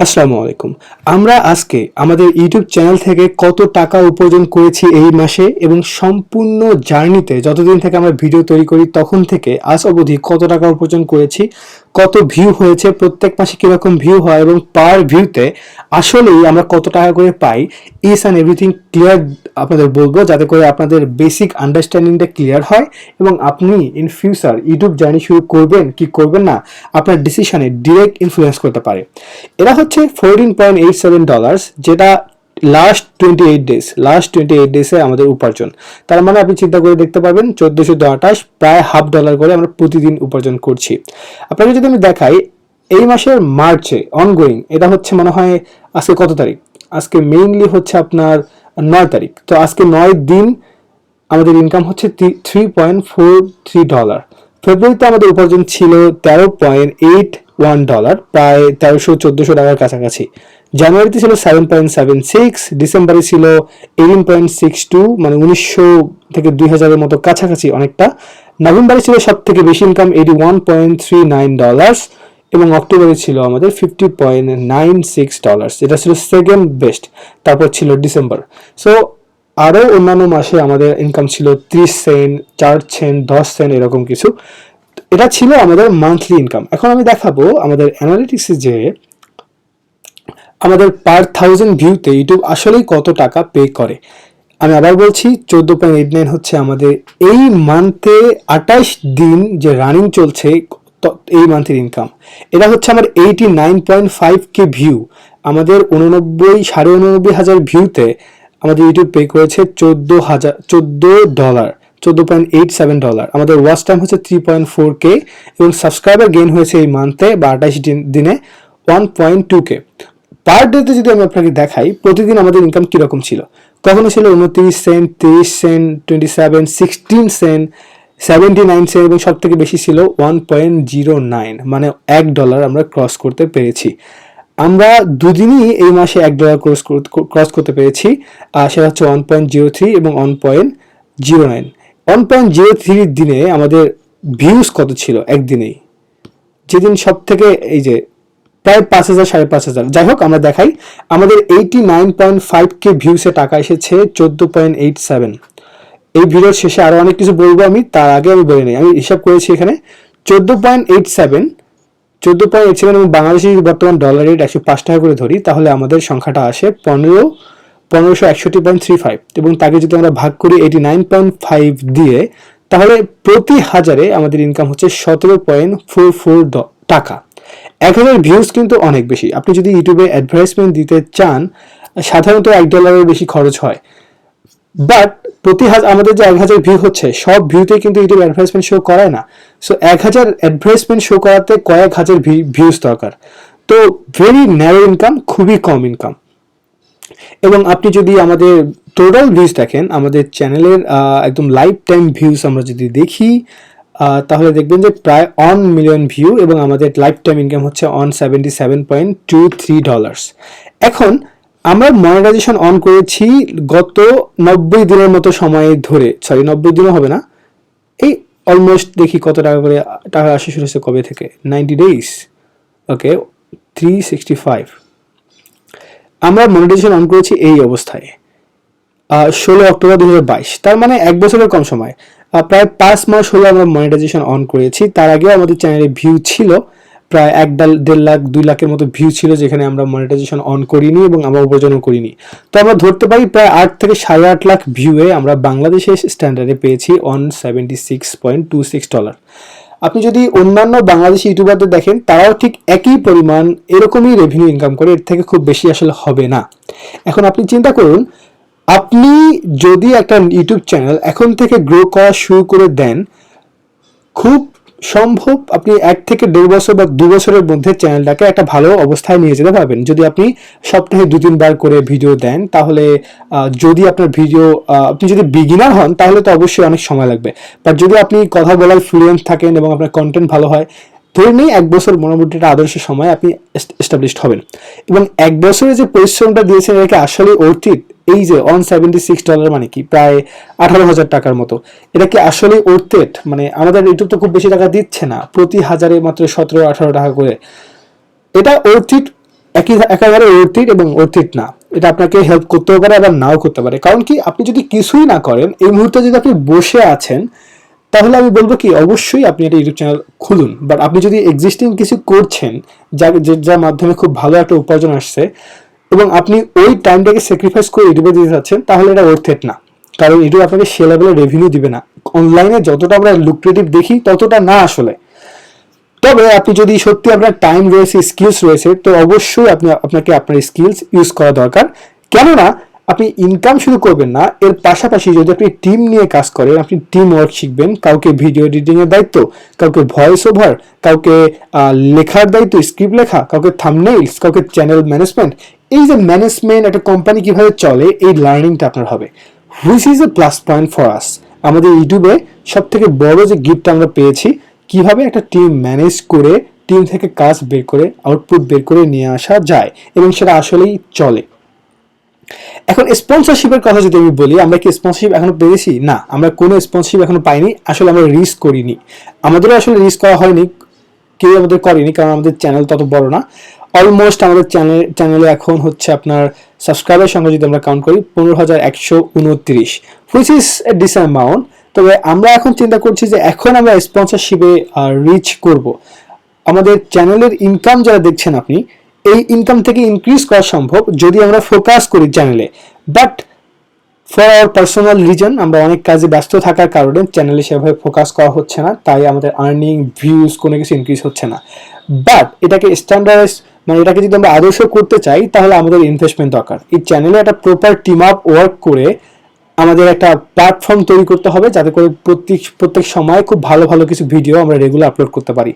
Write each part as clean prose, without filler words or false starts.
আসসালামু আলাইকুম। আমরা আজকে আমাদের ইউটিউব চ্যানেল থেকে কত টাকা উপার্জন করেছি এই মাসে এবং সম্পূর্ণ জার্নিতে যতদিন থেকে আমরা ভিডিও তৈরি করি তখন থেকে আজ অবধি কত টাকা উপার্জন করেছি, কত ভিউ হয়েছে, প্রত্যেক মাসে কিরকম ভিউ হয় এবং পার ভিউতে আসলেই আমরা কত টাকা করে পাই, ইস অ্যান্ড এভরিথিং ক্লিয়ার আপনাদের বলবো, যাতে করে আপনাদের বেসিক আন্ডারস্ট্যান্ডিংটা ক্লিয়ার হয় এবং আপনি ইন ফিউচার ইউটিউব জার্নি শুরু করবেন কি করবেন না আপনার ডিসিশনে ডিরেক্ট ইনফ্লুয়েন্স করতে পারে। এরা হচ্ছে $14.87, যেটা লাস্ট 28 ডেজে আমাদের উপার্জন। তার মানে আপনি চিন্তা করে দেখতে পারবেন 1428 প্রায় $1/2 করে আমরা প্রতিদিন উপার্জন করছি। আপনাকে যদি আমি দেখাই এই মাসের মার্চে অনগোয়িং, এটা হচ্ছে মনে হয় আজকে কত তারিখ, আজকে মেইনলি হচ্ছে আপনার 9 তারিখ, তো আজকে 9 দিন আমাদের ইনকাম হচ্ছে $3.43। ফেব্রুয়ারিতে আমাদের উপার্জন ছিল $13.81, প্রায় 1300-1400 টাকার কাছাকাছি। জানুয়ারিতে ছিল 7.76, ডিসেম্বরে ছিল 18.62, মানে 1900 থেকে 2000-এর মতো কাছাকাছি অনেকটা। নভেম্বরে ছিল সব থেকে বেশি ইনকাম $81.39 এবং অক্টোবরে ছিল আমাদের $50.96, এটা ছিল সেকেন্ড বেস্ট। তারপর ছিল ডিসেম্বর। সো আরও অন্যান্য মাসে আমাদের ইনকাম ছিল 30 সেন্ট, 4 সেন্ট, 10 সেন্ট, এরকম কিছু। এটা ছিল আমাদের মান্থলি ইনকাম। এখন আমি দেখাবো আমাদের অ্যানালিটিক্সে যে আমাদের পার 1000 ভিউতে ইউটিউব আসলেই কত টাকা পে করে। আমি আবার বলছি 14.89 হচ্ছে আমাদের এই মান্থে 28 দিন যে রানিং চলছে এই মান্থের ইনকাম। এটা হচ্ছে আমার 89.5K ভিউ। আমাদের 89,500 ভিউতে আমাদের ইউটিউব পে করেছে $14.87। আমাদের ওয়াচ টাইম হচ্ছে 3.4K এবং সাবস্ক্রাইবার গেইন হয়েছে এই মান্থে বা 28 দিনে 1.2K। পার ডেতে যদি আমি আপনাকে দেখাই প্রতিদিন আমাদের ইনকাম কিরকম ছিল, কখনো ছিল 29 সেন্ট, 30 সেন্ট, 27, 16 সেন্ট, 79 সেন্ট এবং সব থেকে বেশি ছিল 1.09, মানে $1 আমরা ক্রস করতে পেরেছি। আমরা দুদিনই এই মাসে $1 ক্রস করতে পেরেছি, সেটা হচ্ছে 1.03 এবং 1.09। 1.03 দিনে আমাদের ভিউজ কত ছিল একদিনেই, যেদিন সব থেকে এই যে প্রায় 5000, 5500। যাই হোক, আমরা দেখাই আমাদের 89.5K ভিউসে টাকা এসেছে 14.87। এই ভিডিওর শেষে আরো অনেক কিছু বলবো, আমি তার আগে আমি বলে নিই, আমি হিসাব করেছি এখানে 14.87 এবং বাংলাদেশি বর্তমান ডলার রেট 105 টাকা করে ধরি, তাহলে আমাদের সংখ্যাটা আসে 1561.35 এবং তাকে যদি আমরা ভাগ করি 89.5 দিয়ে, তাহলে প্রতি হাজারে আমাদের ইনকাম হচ্ছে 17.44 টাকা। 1000 ভিউজ কিন্তু অনেক বেশি। আপনি যদি ইউটিউবে অ্যাডভার্টাইজমেন্ট দিতে চান সাধারণত $1 বেশি খরচ হয়, বাট আমাদের যে 1000 ভিউ হচ্ছে সব ভিউতে কিন্তু ইউটিউব অ্যাডভার্টাইজমেন্ট শো করায় না। সো 1000 অ্যাডভার্টাইজমেন্ট শো করাতে কয়েক হাজার ভিউজ দরকার। তো ভেরি ন্যারো ইনকাম, খুবই কম ইনকাম। এবং আপনি যদি আমাদের টোটাল ভিউজ দেখেন, আমাদের চ্যানেলের একদম লাইফ টাইম ভিউজ আমরা যদি দেখি, তাহলে দেখবেন যে প্রায় 1 মিলিয়ন ভিউ এবং আমাদের লাইফ টাইম ইনকাম হচ্ছে $177.23। এখন আমরা মনিটাইজেশন অন করেছি গত 90 দিনের মতো সময় ধরে, 90 দিনও হবে না, এই অলমোস্ট দেখি কত টাকা করে টাকা আসা শুরু হয়েছে কবে থেকে, 90 ডেজ, ওকে, 365। আমরা মনিটাইজেশন অন করেছি এই অবস্থায় 16 অক্টোবর 2022, তার মানে 1 বছরের কম সময়, প্রায় 5 মাস হলো আমরা মনিটাইজেশন অন করেছি। তার আগেও আমাদের চ্যানেলে ভিউ ছিল প্রায় 1.5 লাখ 2 লাখের মতো ভিউ ছিল, যেখানে আমরা মনিটাইজেশন অন করিনি এবং আমরা উপার্জনও করিনি। তো আমরা ধরতে পারি প্রায় 8 থেকে 8.5 লাখ ভিউয়ে আমরা বাংলাদেশের স্ট্যান্ডার্ডে পেয়েছি $176.26। আপনি যদি অন্যান্য বাংলাদেশি ইউটিউবারদের দেখেন, তারাও ঠিক একই পরিমাণ এরকমই রেভিনিউ ইনকাম করে, এর থেকে খুব বেশি আসলে হবে না। এখন আপনি চিন্তা করুন, আপনি যদি একটা ইউটিউব চ্যানেল এখন থেকে গ্রো করা শুরু করে দেন, খুব সম্ভব আপনি 1 থেকে 1.5 বছর বা 2 বছরের মধ্যে চ্যানেলটাকে একটা ভালো অবস্থায় নিয়ে যেতে পারবেন। যদি আপনি সপ্তাহে 2-3 বার করে ভিডিও দেন, তাহলে যদি আপনার ভিডিও, আপনি যদি বিগিনার হন তাহলে তো অবশ্যই অনেক সময় লাগবে, বাট যদি আপনি কথা বলার ফ্লুয়েন্ট থাকেন এবং আপনার কন্টেন্ট ভালো হয়, ধরে নিই 1 বছর মোটামুটি একটা আদর্শ সময় আপনি এস্টাবলিশড হবেন। এবং 1 বছরে যে পরিশ্রমটা দিয়েছেন এটাকে আসলে অর্থিত। এই যে $176 মানে কি প্রায় 18,000 টাকার মতো, এটা কি আসলে অর্থেট? মানে আমাদের ইউটিউব তো খুব বেশি টাকা দিচ্ছে না, প্রতি হাজারে মাত্র 17-18 টাকা করে। এটা অর্থিত একেবারে অর্থিত এবং অর্থিত না। এটা আপনাকে হেল্প করতেও পারে আবার নাও করতে পারে। কারণ কি, আপনি যদি কিছুই না করেন, এই মুহূর্তে যদি আপনি বসে আছেন, তাহলে আমি বলবো কি অবশ্যই আপনি একটা ইউটিউব চ্যানেল খুলুন। বাট আপনি যদি এক্সিস্টিং কিছু করছেন যার মাধ্যমে খুব ভালো একটা উপার্জন আসছে এবং আপনি ওই টাইমটাকে স্যাক্রিফাইস করে ইউটিউবে দিতে চাচ্ছেন, তাহলে এটা ওর্থেট না। কারণ ইউটিউব আপনাকে সে লেভেলের রেভিনিউ দিবে না। অনলাইনে যতটা আমরা লুক্রেটিভ দেখি ততটা না আসলে। তবে আপনি যদি সত্যি আপনার টাইম রয়েছে, স্কিলস রয়েছে, তো অবশ্যই আপনাকে আপনার স্কিলস ইউজ করা দরকার। কেননা আপনি ইনকাম শুরু করবেন না, এর পাশাপাশি যদি আপনি টিম নিয়ে কাজ করেন, আপনি টিম ওয়ার্ক শিখবেন, কাউকে ভিডিও এডিটিং এর দায়িত্ব, কাউকে ভয়েস ওভার, কাউকে লেখার দায়িত্ব, স্ক্রিপ্ট লেখা, কাউকে থাম্বনেইলস, কাউকে চ্যানেল ম্যানেজমেন্ট। এই যে ম্যানেজমেন্ট, একটা কোম্পানি কিভাবে চলে, এই লার্নিংটা আপনার হবে, which is a plus point for us. আমাদের ইউটিউবে সব থেকে বড় যে গিফট আমরা পেয়েছি, কিভাবে একটা টিম ম্যানেজ করে, টিম থেকে কাজ বের করে, আউটপুট বের করে নিয়ে আসা যায় এবং সেটা আসলেই চলে। এখন স্পন্সরশিপের কথা যদি আমি বলি, আমরা কি স্পন্সরশিপ এখনো পেয়েছি? না, আমরা কোনো স্পন্সরশিপ এখনো পাইনি। আসলে আমরা রিস্ক করিনি, আমাদেরও আসলে রিস্ক করা হয়নি, কেউ আমাদের করেনি, কারণ আমাদের চ্যানেল তত বড় না। অলমোস্ট আমাদের চ্যানেলে এখন হচ্ছে আপনার সাবস্ক্রাইবার সংখ্যা যদি আমরা কাউন্ট করি 15,129, which is a dissent amount. তবে আমরা এখন চিন্তা করছি যে এখন আমরা স্পন্সরশিপে রিচ করব। আমাদের চ্যানেলের ইনকাম যারা দেখছেন আপনি, এই ইনকাম থেকে ইনক্রিজ করা সম্ভব যদি আমরা ফোকাস করি চ্যানেলে। But for our personal reason, আমরা অনেক কাজে ব্যস্ত থাকার কারণে চ্যানেলে সেভাবে ফোকাস করা হচ্ছে না, তাই আমাদের আর্নিং, ভিউজ কোনো কিছু ইনক্রিজ হচ্ছে না। বাট এটাকে স্ট্যান্ডার্ডাইজ, মানে এটাকে যদি আমরা আদর্শ করতে চাই, তাহলে আমাদের ইনভেস্টমেন্ট দরকার। এই চ্যানেলে একটা প্রপার টিম আপ ওয়ার্ক করে আমাদের একটা প্ল্যাটফর্ম তৈরি করতে হবে, যাতে করে প্রত্যেক সময় খুব ভালো ভালো কিছু ভিডিও আমরা রেগুলার আপলোড করতে পারি।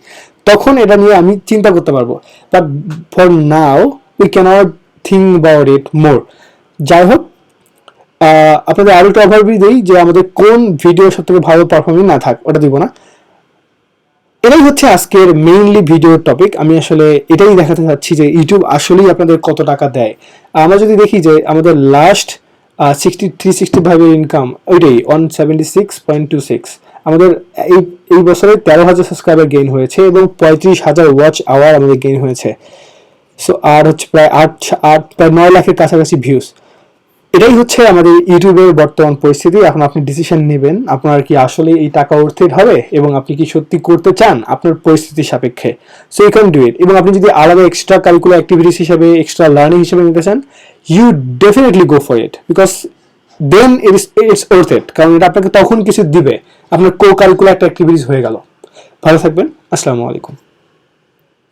তখন এটা নিয়ে আমি চিন্তা করতে পারবো। But for now we cannot think about it more. যাই হোক, আপনাদের আরো একটা ওভারভিউ দিই যে আমাদের কোন ভিডিও সব থেকে ভালো পারফর্মিং না থাক, ওটা দিব না। এটাই হচ্ছে আজকের মেইনলি ভিডিওর টপিক। আমি আসলে এটাই দেখাতে চাচ্ছি যে ইউটিউব আসলেই আপনাদের কত টাকা দেয়। আমরা যদি দেখি যে আমাদের লাস্ট 365 এর ইনকাম ওইটাই 176.26। আমাদের এই এই বছরে 13,000 সাবস্ক্রাইবার গেইন হয়েছে এবং 35,000 ওয়াচ আওয়ার আমাদের গেইন হয়েছে। সো আর হচ্ছে প্রায় 9 লাখের কাছাকাছি ভিউজ। এটাই হচ্ছে আমাদের ইউটিউবের বর্তমান পরিস্থিতি। এখন আপনি ডিসিশন নেবেন আপনার কি আসলে এই টাকা অর্থের হবে এবং আপনি কি সত্যি করতে চান আপনার পরিস্থিতির সাপেক্ষে। So you can do it. এবং আপনি যদি আলাদা এক্সট্রা কারিকুলার অ্যাক্টিভিটিস হিসেবে, এক্সট্রা লার্নিং হিসেবে নিতে চান, you definitely go for it, because then it's worth it. কারণ এটা আপনাকে তখন কিছু দিবে, আপনার কো কারিকুলার একটা অ্যাক্টিভিটিস হয়ে গেল। ভালো থাকবেন, আসসালামু আলাইকুম।